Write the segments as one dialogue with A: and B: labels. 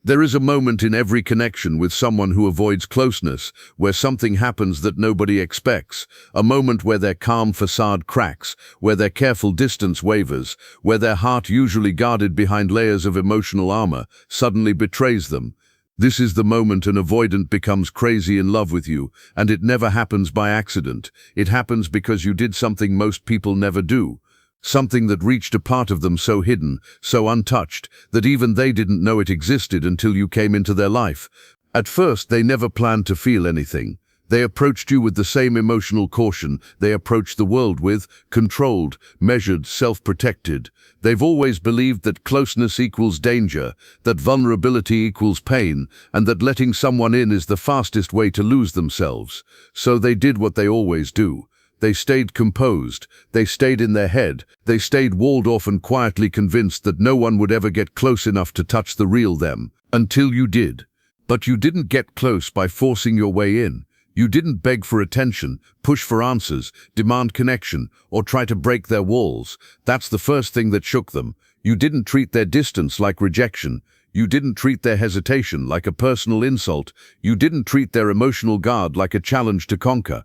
A: There is a moment in every connection with someone who avoids closeness, where something happens that nobody expects, a moment where their calm facade cracks, where their careful distance wavers, where their heart, usually guarded behind layers of emotional armor, suddenly betrays them. This is the moment an avoidant becomes crazy in love with you, and it never happens by accident. It happens because you did something most people never do. Something that reached a part of them so hidden, so untouched, that even they didn't know it existed until you came into their life. At first, they never planned to feel anything. They approached you with the same emotional caution they approached the world with, controlled, measured, self-protected. They've always believed that closeness equals danger, that vulnerability equals pain, and that letting someone in is the fastest way to lose themselves. So they did what they always do. They stayed composed, they stayed in their head, they stayed walled off and quietly convinced that no one would ever get close enough to touch the real them, until you did. But you didn't get close by forcing your way in. You didn't beg for attention, push for answers, demand connection, or try to break their walls. That's the first thing that shook them. You didn't treat their distance like rejection. You didn't treat their hesitation like a personal insult. You didn't treat their emotional guard like a challenge to conquer.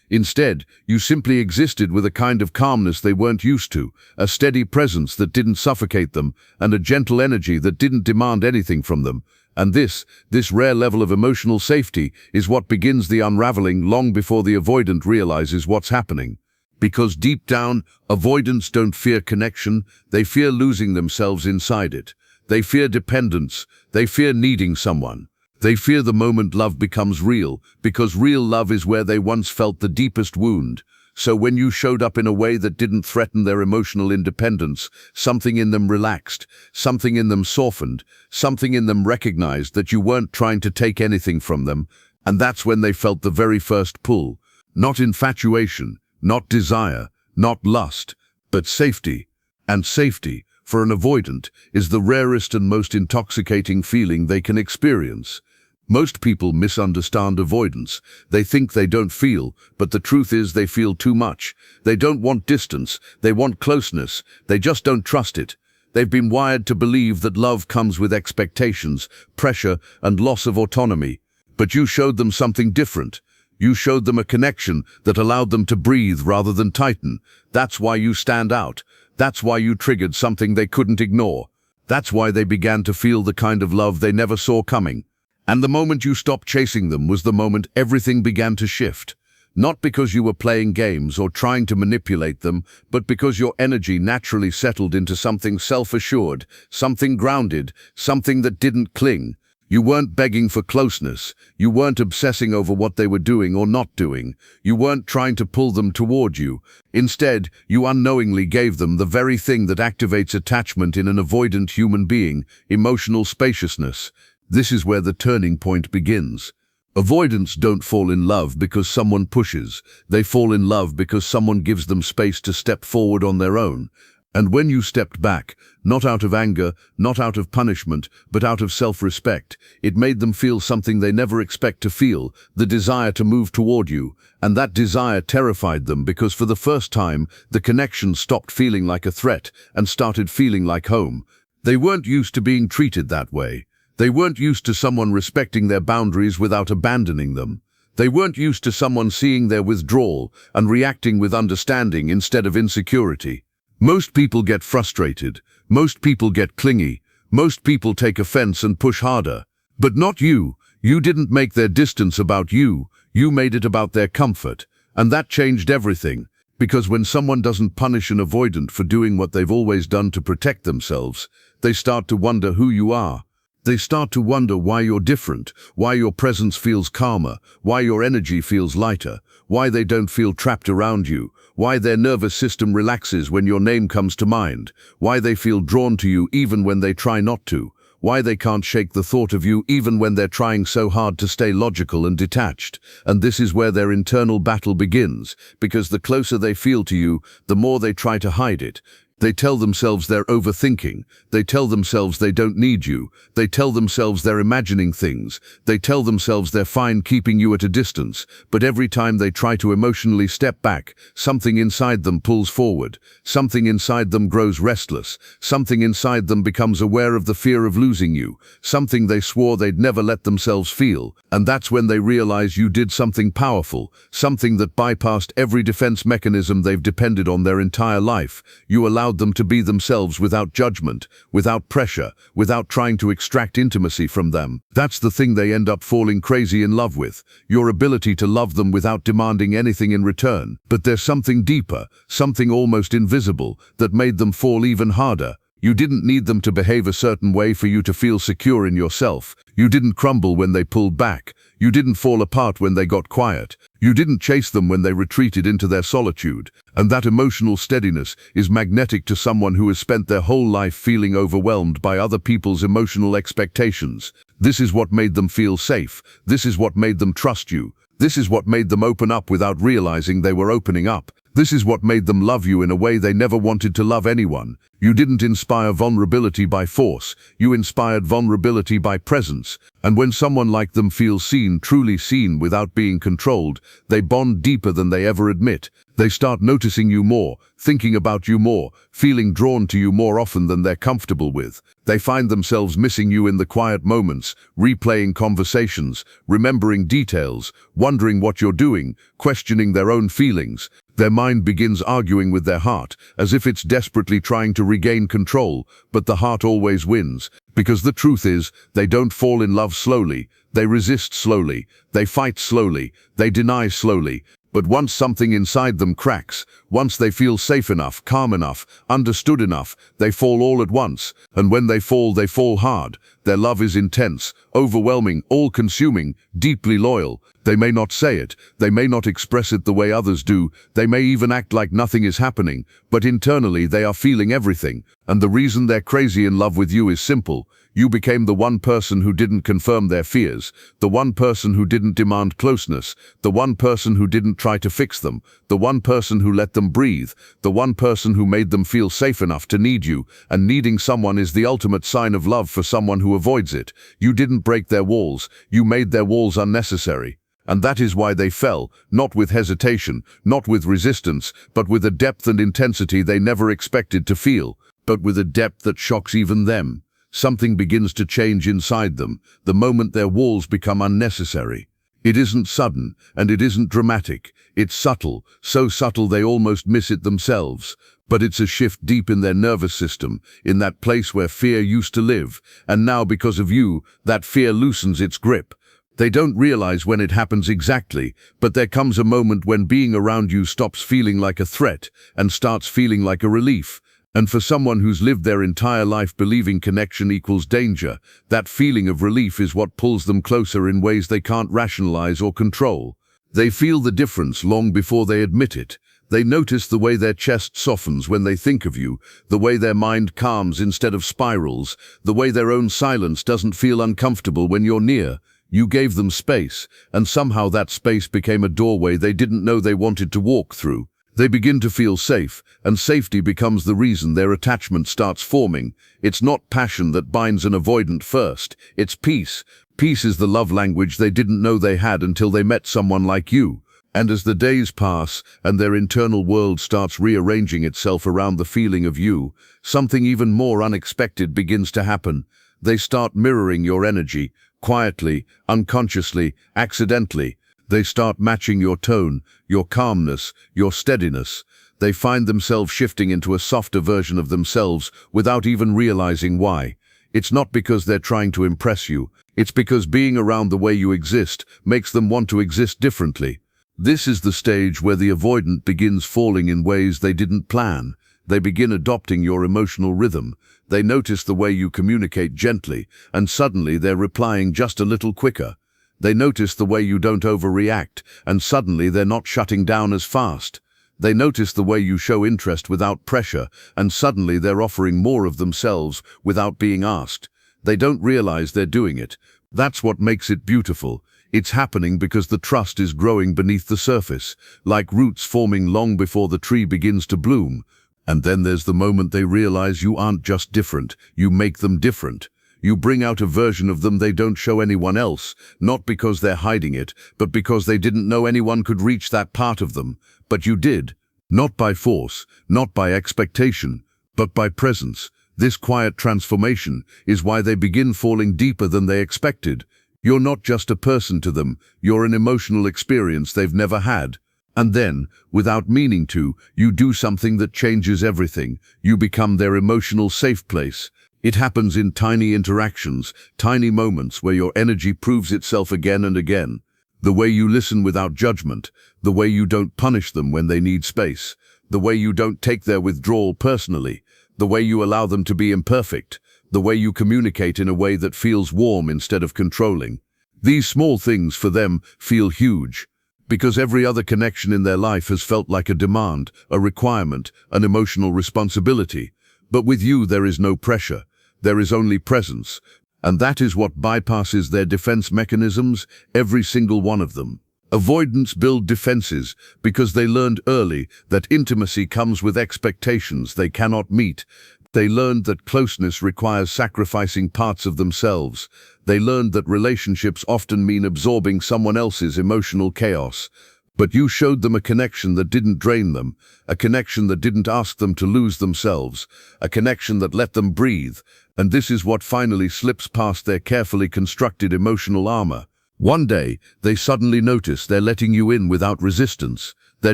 A: Instead, you simply existed with a kind of calmness they weren't used to, a steady presence that didn't suffocate them, and a gentle energy that didn't demand anything from them. And this rare level of emotional safety is what begins the unraveling long before the avoidant realizes what's happening. Because deep down, avoidants don't fear connection, they fear losing themselves inside it. They fear dependence, they fear needing someone. They fear the moment love becomes real, because real love is where they once felt the deepest wound. So when you showed up in a way that didn't threaten their emotional independence, something in them relaxed, something in them softened, something in them recognized that you weren't trying to take anything from them, and that's when they felt the very first pull. Not infatuation, not desire, not lust, but safety. And safety, for an avoidant, is the rarest and most intoxicating feeling they can experience. Most people misunderstand avoidance. They think they don't feel, but the truth is they feel too much. They don't want distance, they want closeness, they just don't trust it. They've been wired to believe that love comes with expectations, pressure, and loss of autonomy. But you showed them something different. You showed them a connection that allowed them to breathe rather than tighten. That's why you stand out. That's why you triggered something they couldn't ignore. That's why they began to feel the kind of love they never saw coming. And the moment you stopped chasing them was the moment everything began to shift. Not because you were playing games or trying to manipulate them, but because your energy naturally settled into something self-assured, something grounded, something that didn't cling. You weren't begging for closeness. You weren't obsessing over what they were doing or not doing. You weren't trying to pull them toward you. Instead, you unknowingly gave them the very thing that activates attachment in an avoidant human being, emotional spaciousness. This is where the turning point begins. Avoidants don't fall in love because someone pushes. They fall in love because someone gives them space to step forward on their own. And when you stepped back, not out of anger, not out of punishment, but out of self-respect, it made them feel something they never expect to feel, the desire to move toward you. And that desire terrified them because for the first time, the connection stopped feeling like a threat and started feeling like home. They weren't used to being treated that way. They weren't used to someone respecting their boundaries without abandoning them. They weren't used to someone seeing their withdrawal and reacting with understanding instead of insecurity. Most people get frustrated. Most people get clingy. Most people take offense and push harder. But not you. You didn't make their distance about you. You made it about their comfort. And that changed everything. Because when someone doesn't punish an avoidant for doing what they've always done to protect themselves, they start to wonder who you are. They start to wonder why you're different, why your presence feels calmer, why your energy feels lighter, why they don't feel trapped around you, why their nervous system relaxes when your name comes to mind, why they feel drawn to you even when they try not to, why they can't shake the thought of you even when they're trying so hard to stay logical and detached. And this is where their internal battle begins, because the closer they feel to you, the more they try to hide it. They tell themselves they're overthinking. They tell themselves they don't need you. They tell themselves they're imagining things. They tell themselves they're fine keeping you at a distance. But every time they try to emotionally step back, something inside them pulls forward. Something inside them grows restless. Something inside them becomes aware of the fear of losing you. Something they swore they'd never let themselves feel. And that's when they realize you did something powerful, something that bypassed every defense mechanism they've depended on their entire life. You allowed them to be themselves without judgment, without pressure, without trying to extract intimacy from them. That's the thing they end up falling crazy in love with, your ability to love them without demanding anything in return. But there's something deeper, something almost invisible, that made them fall even harder. You didn't need them to behave a certain way for you to feel secure in yourself. You didn't crumble when they pulled back. You didn't fall apart when they got quiet. You didn't chase them when they retreated into their solitude. And that emotional steadiness is magnetic to someone who has spent their whole life feeling overwhelmed by other people's emotional expectations. This is what made them feel safe. This is what made them trust you. This is what made them open up without realizing they were opening up. This is what made them love you in a way they never wanted to love anyone. You didn't inspire vulnerability by force. You inspired vulnerability by presence. And when someone like them feels seen, truly seen, without being controlled, they bond deeper than they ever admit. They start noticing you more, thinking about you more, feeling drawn to you more often than they're comfortable with. They find themselves missing you in the quiet moments, replaying conversations, remembering details, wondering what you're doing, questioning their own feelings. Their mind begins arguing with their heart, as if it's desperately trying to regain control, but the heart always wins. Because the truth is, they don't fall in love slowly, they resist slowly, they fight slowly, they deny slowly. But once something inside them cracks, once they feel safe enough, calm enough, understood enough, they fall all at once. And when they fall hard. Their love is intense, overwhelming, all-consuming, deeply loyal. They may not say it, they may not express it the way others do, they may even act like nothing is happening, but internally they are feeling everything. And the reason they're crazy in love with you is simple. You became the one person who didn't confirm their fears, the one person who didn't demand closeness, the one person who didn't try to fix them, the one person who let them breathe, the one person who made them feel safe enough to need you. And needing someone is the ultimate sign of love for someone who avoids it. You didn't break their walls, you made their walls unnecessary. And that is why they fell, not with hesitation, not with resistance, but with a depth and intensity they never expected to feel, but with a depth that shocks even them. Something begins to change inside them, the moment their walls become unnecessary. It isn't sudden, and it isn't dramatic. It's subtle, so subtle they almost miss it themselves. But it's a shift deep in their nervous system, in that place where fear used to live, and now because of you, that fear loosens its grip. They don't realize when it happens exactly, but there comes a moment when being around you stops feeling like a threat and starts feeling like a relief. And for someone who's lived their entire life believing connection equals danger, that feeling of relief is what pulls them closer in ways they can't rationalize or control. They feel the difference long before they admit it. They notice the way their chest softens when they think of you, the way their mind calms instead of spirals, the way their own silence doesn't feel uncomfortable when you're near. You gave them space, and somehow that space became a doorway they didn't know they wanted to walk through. They begin to feel safe, and safety becomes the reason their attachment starts forming. It's not passion that binds an avoidant first, it's peace. Peace is the love language they didn't know they had until they met someone like you. And as the days pass, and their internal world starts rearranging itself around the feeling of you, something even more unexpected begins to happen. They start mirroring your energy, quietly, unconsciously, accidentally. They start matching your tone, your calmness, your steadiness. They find themselves shifting into a softer version of themselves without even realizing why. It's not because they're trying to impress you. It's because being around the way you exist makes them want to exist differently. This is the stage where the avoidant begins falling in ways they didn't plan. They begin adopting your emotional rhythm. They notice the way you communicate gently, and suddenly they're replying just a little quicker. They notice the way you don't overreact, and suddenly they're not shutting down as fast. They notice the way you show interest without pressure, and suddenly they're offering more of themselves without being asked. They don't realize they're doing it. That's what makes it beautiful. It's happening because the trust is growing beneath the surface, like roots forming long before the tree begins to bloom. And then there's the moment they realize you aren't just different, you make them different. You bring out a version of them they don't show anyone else, not because they're hiding it, but because they didn't know anyone could reach that part of them. But you did. Not by force, not by expectation, but by presence. This quiet transformation is why they begin falling deeper than they expected. You're not just a person to them, you're an emotional experience they've never had. And then, without meaning to, you do something that changes everything. You become their emotional safe place. It happens in tiny interactions, tiny moments where your energy proves itself again and again. The way you listen without judgment, the way you don't punish them when they need space, the way you don't take their withdrawal personally, the way you allow them to be imperfect, the way you communicate in a way that feels warm instead of controlling. These small things for them feel huge, because every other connection in their life has felt like a demand, a requirement, an emotional responsibility. But with you there is no pressure, there is only presence, and that is what bypasses their defense mechanisms, every single one of them. Avoidants build defenses because they learned early that intimacy comes with expectations they cannot meet. They learned that closeness requires sacrificing parts of themselves. They learned that relationships often mean absorbing someone else's emotional chaos. But you showed them a connection that didn't drain them, a connection that didn't ask them to lose themselves, a connection that let them breathe. And this is what finally slips past their carefully constructed emotional armor. One day, they suddenly notice they're letting you in without resistance. They're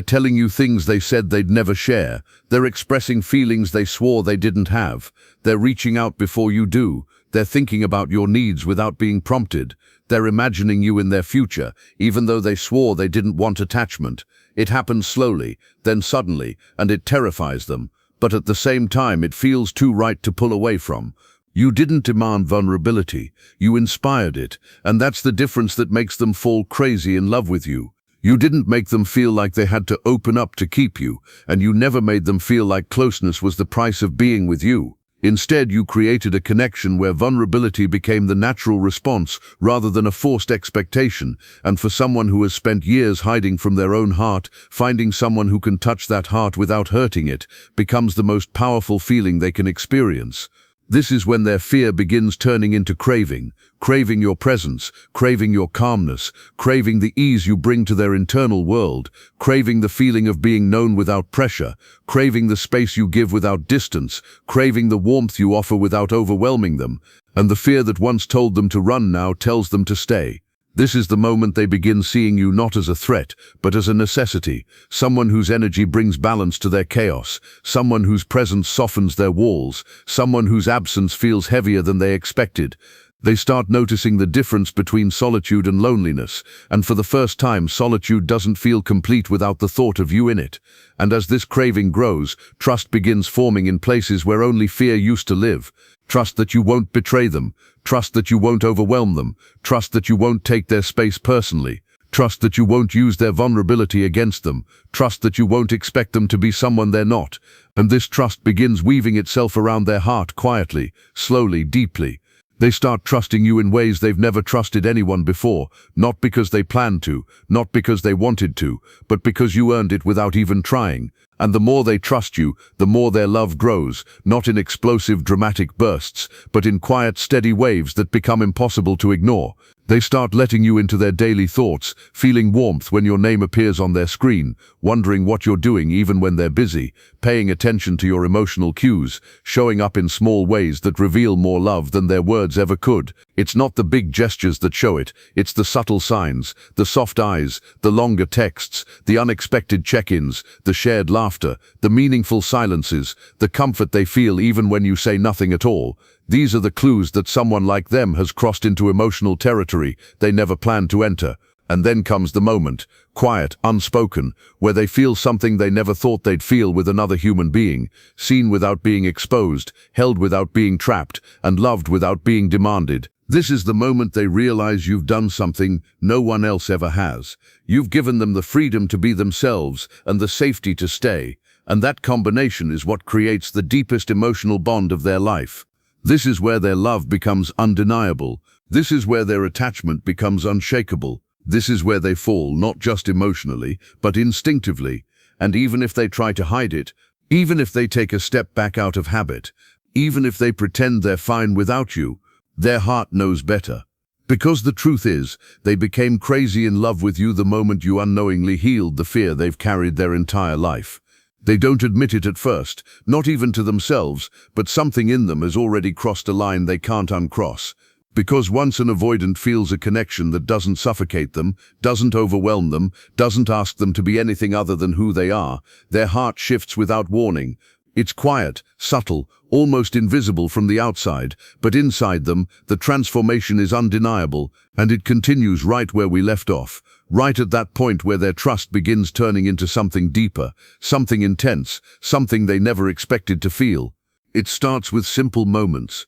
A: telling you things they said they'd never share. They're expressing feelings they swore they didn't have. They're reaching out before you do. They're thinking about your needs without being prompted. They're imagining you in their future, even though they swore they didn't want attachment. It happens slowly, then suddenly, and it terrifies them. But at the same time, it feels too right to pull away from. You didn't demand vulnerability, you inspired it, and that's the difference that makes them fall crazy in love with you. You didn't make them feel like they had to open up to keep you, and you never made them feel like closeness was the price of being with you. Instead, you created a connection where vulnerability became the natural response rather than a forced expectation, and for someone who has spent years hiding from their own heart, finding someone who can touch that heart without hurting it becomes the most powerful feeling they can experience. This is when their fear begins turning into craving, craving your presence, craving your calmness, craving the ease you bring to their internal world, craving the feeling of being known without pressure, craving the space you give without distance, craving the warmth you offer without overwhelming them, and the fear that once told them to run now tells them to stay. This is the moment they begin seeing you not as a threat, but as a necessity, someone whose energy brings balance to their chaos, someone whose presence softens their walls, someone whose absence feels heavier than they expected. They start noticing the difference between solitude and loneliness, and for the first time solitude doesn't feel complete without the thought of you in it. And as this craving grows, trust begins forming in places where only fear used to live. Trust that you won't betray them, trust that you won't overwhelm them, trust that you won't take their space personally, trust that you won't use their vulnerability against them, trust that you won't expect them to be someone they're not. And this trust begins weaving itself around their heart quietly, slowly, deeply. They start trusting you in ways they've never trusted anyone before, not because they planned to, not because they wanted to, but because you earned it without even trying. And the more they trust you, the more their love grows, not in explosive, dramatic bursts, but in quiet, steady waves that become impossible to ignore. They start letting you into their daily thoughts, feeling warmth when your name appears on their screen, wondering what you're doing even when they're busy, paying attention to your emotional cues, showing up in small ways that reveal more love than their words ever could. It's not the big gestures that show it, it's the subtle signs, the soft eyes, the longer texts, the unexpected check-ins, the shared laughter, the meaningful silences, the comfort they feel even when you say nothing at all. These are the clues that someone like them has crossed into emotional territory they never planned to enter. And then comes the moment, quiet, unspoken, where they feel something they never thought they'd feel with another human being, seen without being exposed, held without being trapped, and loved without being demanded. This is the moment they realize you've done something no one else ever has. You've given them the freedom to be themselves and the safety to stay, and that combination is what creates the deepest emotional bond of their life. This is where their love becomes undeniable. This is where their attachment becomes unshakable. This is where they fall, not just emotionally, but instinctively. And even if they try to hide it, Even if they take a step back out of habit, even if they pretend they're fine without you, their heart knows better. Because the truth is, they became crazy in love with you the moment you unknowingly healed the fear they've carried their entire life. They don't admit it at first, not even to themselves, but something in them has already crossed a line they can't uncross. Because once an avoidant feels a connection that doesn't suffocate them, doesn't overwhelm them, doesn't ask them to be anything other than who they are, their heart shifts without warning. It's quiet, subtle, almost invisible from the outside, but inside them, the transformation is undeniable, and it continues right where we left off, right at that point where their trust begins turning into something deeper, something intense, something they never expected to feel. It starts with simple moments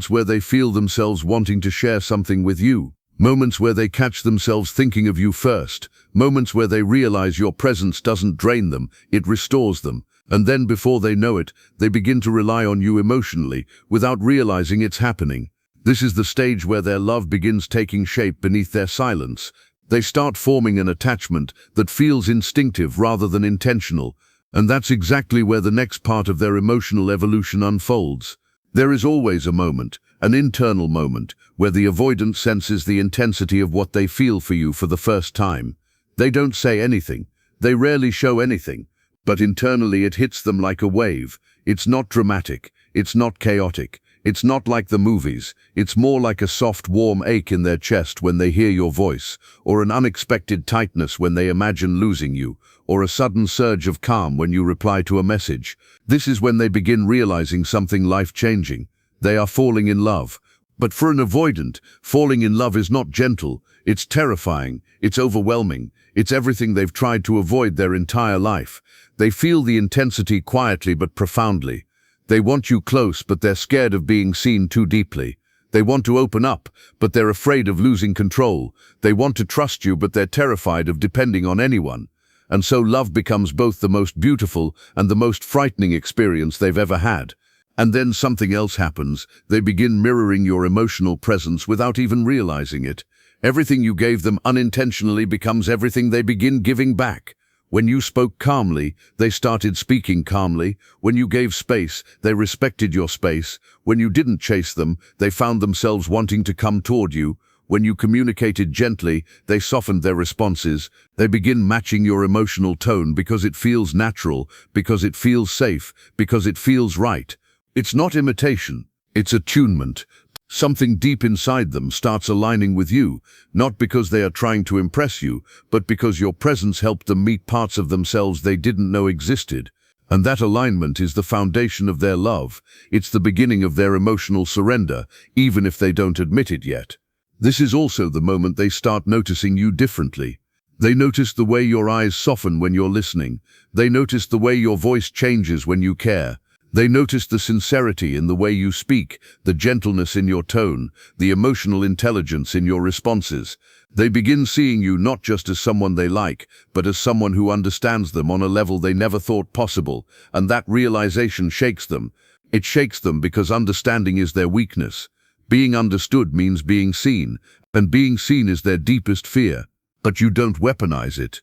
A: where they feel themselves wanting to share something with you, moments where they catch themselves thinking of you first, moments where they realize your presence doesn't drain them, it restores them. And then before they know it, they begin to rely on you emotionally, without realizing it's happening. This is the stage where their love begins taking shape beneath their silence. They start forming an attachment that feels instinctive rather than intentional, and that's exactly where the next part of their emotional evolution unfolds. There is always a moment, an internal moment, where the avoidant senses the intensity of what they feel for you for the first time. They don't say anything. They rarely show anything. But internally it hits them like a wave. It's not dramatic. It's not chaotic. It's not like the movies. It's more like a soft, warm ache in their chest when they hear your voice, or an unexpected tightness when they imagine losing you, or a sudden surge of calm when you reply to a message. This is when they begin realizing something life-changing. They are falling in love. But for an avoidant, falling in love is not gentle. It's terrifying. It's overwhelming. It's everything they've tried to avoid their entire life. They feel the intensity quietly but profoundly. They want you close, but they're scared of being seen too deeply. They want to open up, but they're afraid of losing control. They want to trust you, but they're terrified of depending on anyone. And so love becomes both the most beautiful and the most frightening experience they've ever had. And then something else happens. They begin mirroring your emotional presence without even realizing it. Everything you gave them unintentionally becomes everything they begin giving back. When you spoke calmly, they started speaking calmly. When you gave space, they respected your space. When you didn't chase them, they found themselves wanting to come toward you. When you communicated gently, they softened their responses. They begin matching your emotional tone because it feels natural, because it feels safe, because it feels right. It's not imitation, it's attunement. Something deep inside them starts aligning with you, not because they are trying to impress you, but because your presence helped them meet parts of themselves they didn't know existed. And that alignment is the foundation of their love. It's the beginning of their emotional surrender, even if they don't admit it yet. This is also the moment they start noticing you differently. They notice the way your eyes soften when you're listening. They notice the way your voice changes when you care. They notice the sincerity in the way you speak, the gentleness in your tone, the emotional intelligence in your responses. They begin seeing you not just as someone they like, but as someone who understands them on a level they never thought possible, and that realization shakes them. It shakes them because understanding is their weakness. Being understood means being seen, and being seen is their deepest fear. But you don't weaponize it.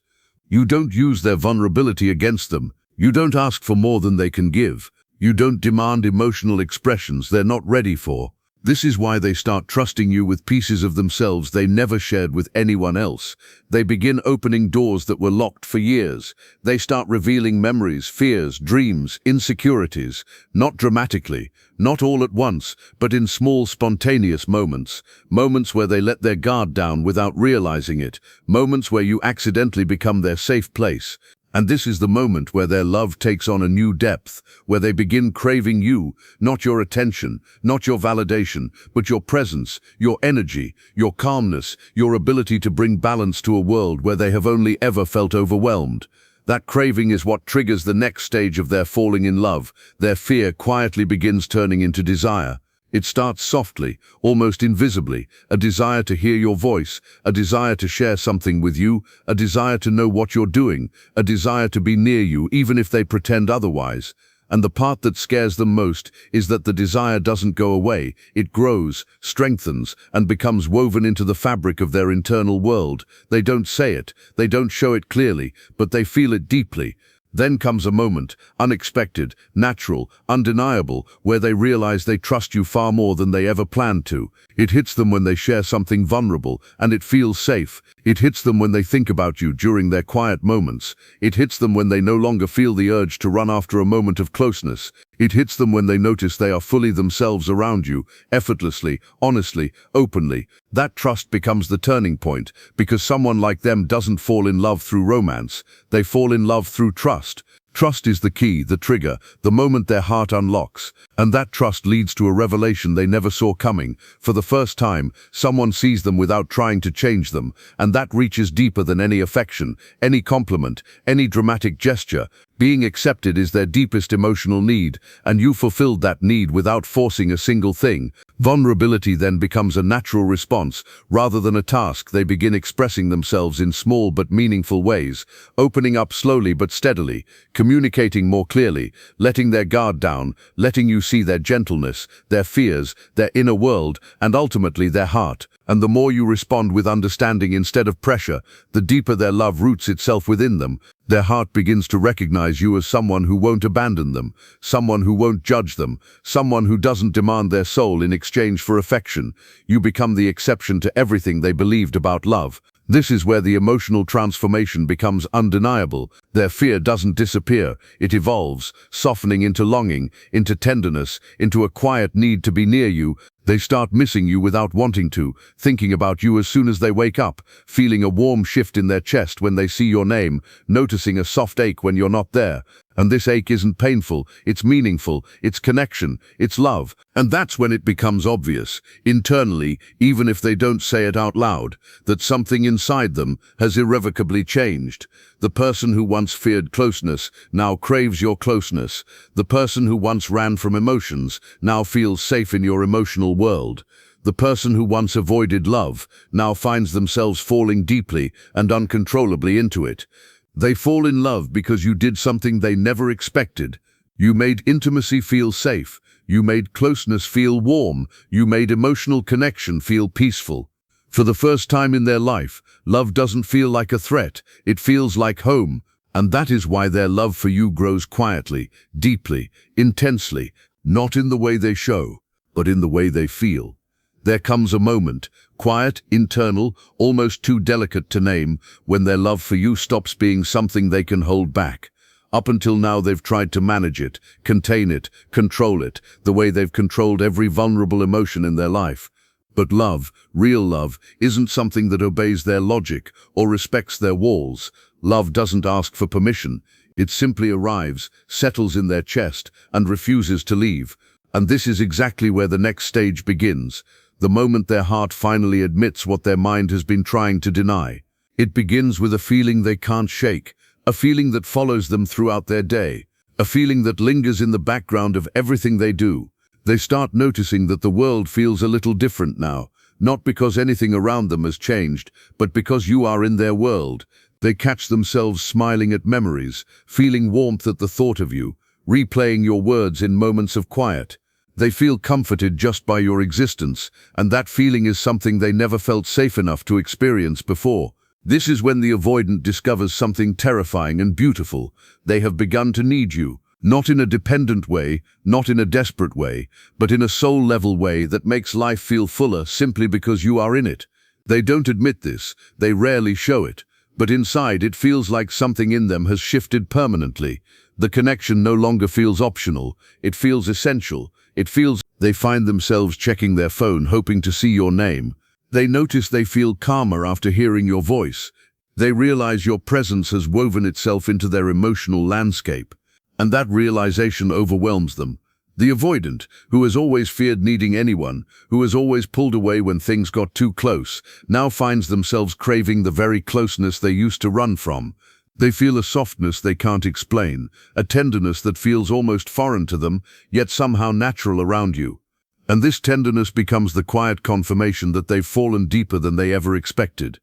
A: You don't use their vulnerability against them. You don't ask for more than they can give. You don't demand emotional expressions they're not ready for. This is why they start trusting you with pieces of themselves they never shared with anyone else. They begin opening doors that were locked for years. They start revealing memories, fears, dreams, insecurities, not dramatically, not all at once, but in small, spontaneous moments. Moments where they let their guard down without realizing it. Moments where you accidentally become their safe place. And this is the moment where their love takes on a new depth, where they begin craving you, not your attention, not your validation, but your presence, your energy, your calmness, your ability to bring balance to a world where they have only ever felt overwhelmed. That craving is what triggers the next stage of their falling in love. Their fear quietly begins turning into desire. It starts softly, almost invisibly, a desire to hear your voice, a desire to share something with you, a desire to know what you're doing, a desire to be near you even if they pretend otherwise. And the part that scares them most is that the desire doesn't go away. It grows, strengthens, and becomes woven into the fabric of their internal world. They don't say it, they don't show it clearly, but they feel it deeply. Then comes a moment, unexpected, natural, undeniable, where they realize they trust you far more than they ever planned to. It hits them when they share something vulnerable, and it feels safe. It hits them when they think about you during their quiet moments. It hits them when they no longer feel the urge to run after a moment of closeness. It hits them when they notice they are fully themselves around you, effortlessly, honestly, openly. That trust becomes the turning point, because someone like them doesn't fall in love through romance. They fall in love through trust. Trust is the key, the trigger, the moment their heart unlocks. And that trust leads to a revelation they never saw coming. For the first time, someone sees them without trying to change them, and that reaches deeper than any affection, any compliment, any dramatic gesture. Being accepted is their deepest emotional need, and you fulfilled that need without forcing a single thing. Vulnerability then becomes a natural response. Rather than a task, they begin expressing themselves in small but meaningful ways, opening up slowly but steadily, communicating more clearly, letting their guard down, letting you see their gentleness, their fears, their inner world, and ultimately their heart. And the more you respond with understanding instead of pressure, the deeper their love roots itself within them. Their heart begins to recognize you as someone who won't abandon them, someone who won't judge them, someone who doesn't demand their soul in exchange for affection. You become the exception to everything they believed about love. This is where the emotional transformation becomes undeniable. Their fear doesn't disappear, it evolves, softening into longing, into tenderness, into a quiet need to be near you. They start missing you without wanting to, thinking about you as soon as they wake up, feeling a warm shift in their chest when they see your name, noticing a soft ache when you're not there. And this ache isn't painful, it's meaningful, it's connection, it's love. And that's when it becomes obvious, internally, even if they don't say it out loud, that something inside them has irrevocably changed. The person who once feared closeness now craves your closeness. The person who once ran from emotions now feels safe in your emotional world. The person who once avoided love now finds themselves falling deeply and uncontrollably into it. They fall in love because you did something they never expected. You made intimacy feel safe. You made closeness feel warm. You made emotional connection feel peaceful. For the first time in their life, love doesn't feel like a threat. It feels like home. And that is why their love for you grows quietly, deeply, intensely, not in the way they show, but in the way they feel. There comes a moment, quiet, internal, almost too delicate to name, when their love for you stops being something they can hold back. Up until now they've tried to manage it, contain it, control it, the way they've controlled every vulnerable emotion in their life. But love, real love, isn't something that obeys their logic or respects their walls. Love doesn't ask for permission. It simply arrives, settles in their chest, and refuses to leave. And this is exactly where the next stage begins. The moment their heart finally admits what their mind has been trying to deny. It begins with a feeling they can't shake, a feeling that follows them throughout their day, a feeling that lingers in the background of everything they do. They start noticing that the world feels a little different now, not because anything around them has changed, but because you are in their world. They catch themselves smiling at memories, feeling warmth at the thought of you, replaying your words in moments of quiet. They feel comforted just by your existence, and that feeling is something they never felt safe enough to experience before. This is when the avoidant discovers something terrifying and beautiful. They have begun to need you, not in a dependent way, not in a desperate way, but in a soul-level way that makes life feel fuller simply because you are in it. They don't admit this, they rarely show it, but inside it feels like something in them has shifted permanently. The connection no longer feels optional, it feels essential. It feels they find themselves checking their phone, hoping to see your name. They notice they feel calmer after hearing your voice. They realize your presence has woven itself into their emotional landscape. And that realization overwhelms them. The avoidant, who has always feared needing anyone, who has always pulled away when things got too close, now finds themselves craving the very closeness they used to run from. They feel a softness they can't explain, a tenderness that feels almost foreign to them, yet somehow natural around you. And this tenderness becomes the quiet confirmation that they've fallen deeper than they ever expected.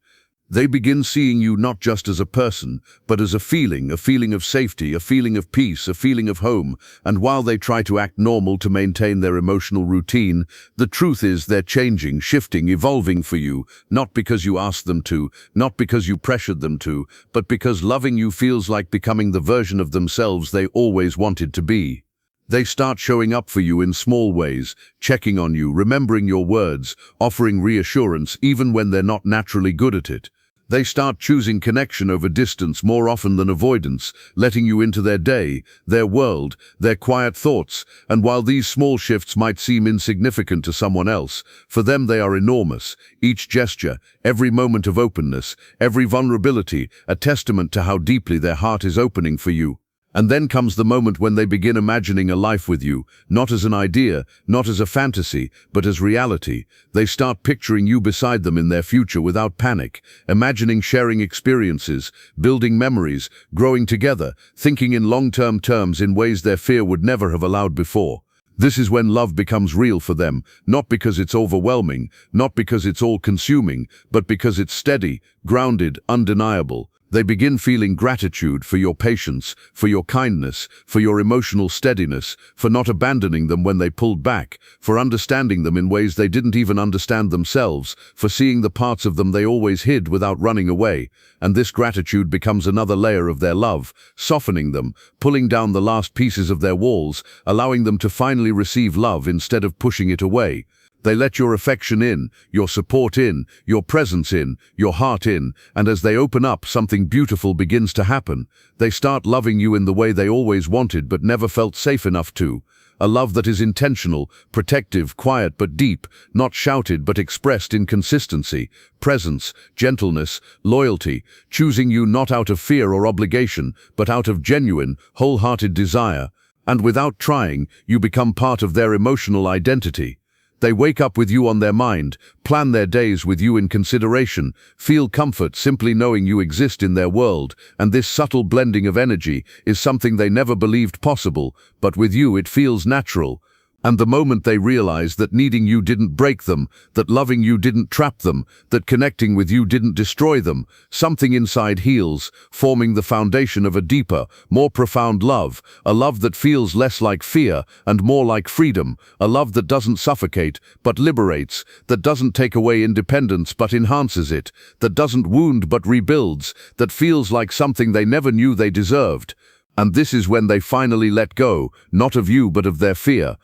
A: They begin seeing you not just as a person, but as a feeling of safety, a feeling of peace, a feeling of home. And while they try to act normal to maintain their emotional routine, the truth is they're changing, shifting, evolving for you, not because you asked them to, not because you pressured them to, but because loving you feels like becoming the version of themselves they always wanted to be. They start showing up for you in small ways, checking on you, remembering your words, offering reassurance even when they're not naturally good at it. They start choosing connection over distance more often than avoidance, letting you into their day, their world, their quiet thoughts. And while these small shifts might seem insignificant to someone else, for them they are enormous. Each gesture, every moment of openness, every vulnerability, a testament to how deeply their heart is opening for you. And then comes the moment when they begin imagining a life with you, not as an idea, not as a fantasy, but as reality. They start picturing you beside them in their future without panic, imagining sharing experiences, building memories, growing together, thinking in long-term terms in ways their fear would never have allowed before. This is when love becomes real for them, not because it's overwhelming, not because it's all-consuming, but because it's steady, grounded, undeniable. They begin feeling gratitude for your patience, for your kindness, for your emotional steadiness, for not abandoning them when they pulled back, for understanding them in ways they didn't even understand themselves, for seeing the parts of them they always hid without running away. And this gratitude becomes another layer of their love, softening them, pulling down the last pieces of their walls, allowing them to finally receive love instead of pushing it away. They let your affection in, your support in, your presence in, your heart in, and as they open up, something beautiful begins to happen. They start loving you in the way they always wanted but never felt safe enough to. A love that is intentional, protective, quiet but deep, not shouted but expressed in consistency, presence, gentleness, loyalty, choosing you not out of fear or obligation, but out of genuine, wholehearted desire. And without trying, you become part of their emotional identity. They wake up with you on their mind, plan their days with you in consideration, feel comfort simply knowing you exist in their world, and this subtle blending of energy is something they never believed possible, but with you it feels natural. And the moment they realize that needing you didn't break them, that loving you didn't trap them, that connecting with you didn't destroy them, something inside heals, forming the foundation of a deeper, more profound love, a love that feels less like fear and more like freedom, a love that doesn't suffocate, but liberates, that doesn't take away independence but enhances it, that doesn't wound but rebuilds, that feels like something they never knew they deserved. And this is when they finally let go, not of you but of their fear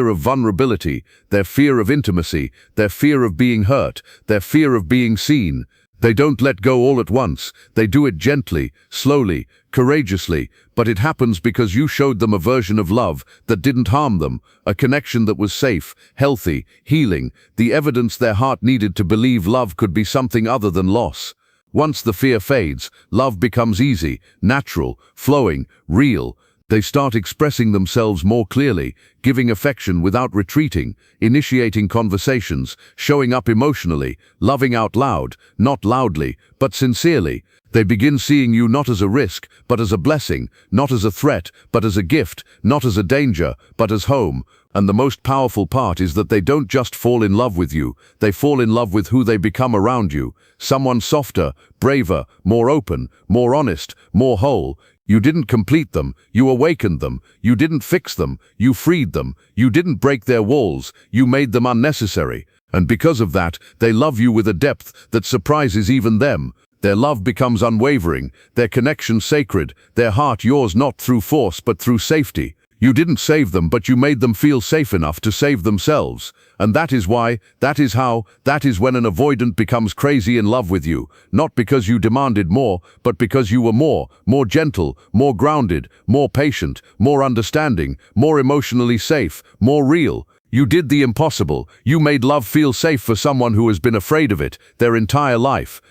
A: of vulnerability, their fear of intimacy, their fear of being hurt, their fear of being seen. They don't let go all at once, they do it gently, slowly, courageously, but it happens because you showed them a version of love that didn't harm them, a connection that was safe, healthy, healing, the evidence their heart needed to believe love could be something other than loss. Once the fear fades, love becomes easy, natural, flowing, real. They start expressing themselves more clearly, giving affection without retreating, initiating conversations, showing up emotionally, loving out loud, not loudly, but sincerely. They begin seeing you not as a risk, but as a blessing, not as a threat, but as a gift, not as a danger, but as home. And the most powerful part is that they don't just fall in love with you, they fall in love with who they become around you. Someone softer, braver, more open, more honest, more whole. You didn't complete them, you awakened them. You didn't fix them, you freed them. You didn't break their walls, you made them unnecessary. And because of that, they love you with a depth that surprises even them. Their love becomes unwavering, their connection sacred, their heart yours not through force but through safety. You didn't save them, but you made them feel safe enough to save themselves. And that is why, that is how, that is when an avoidant becomes crazy in love with you. Not because you demanded more, but because you were more gentle, more grounded, more patient, more understanding, more emotionally safe, more real. You did the impossible. You made love feel safe for someone who has been afraid of it their entire life.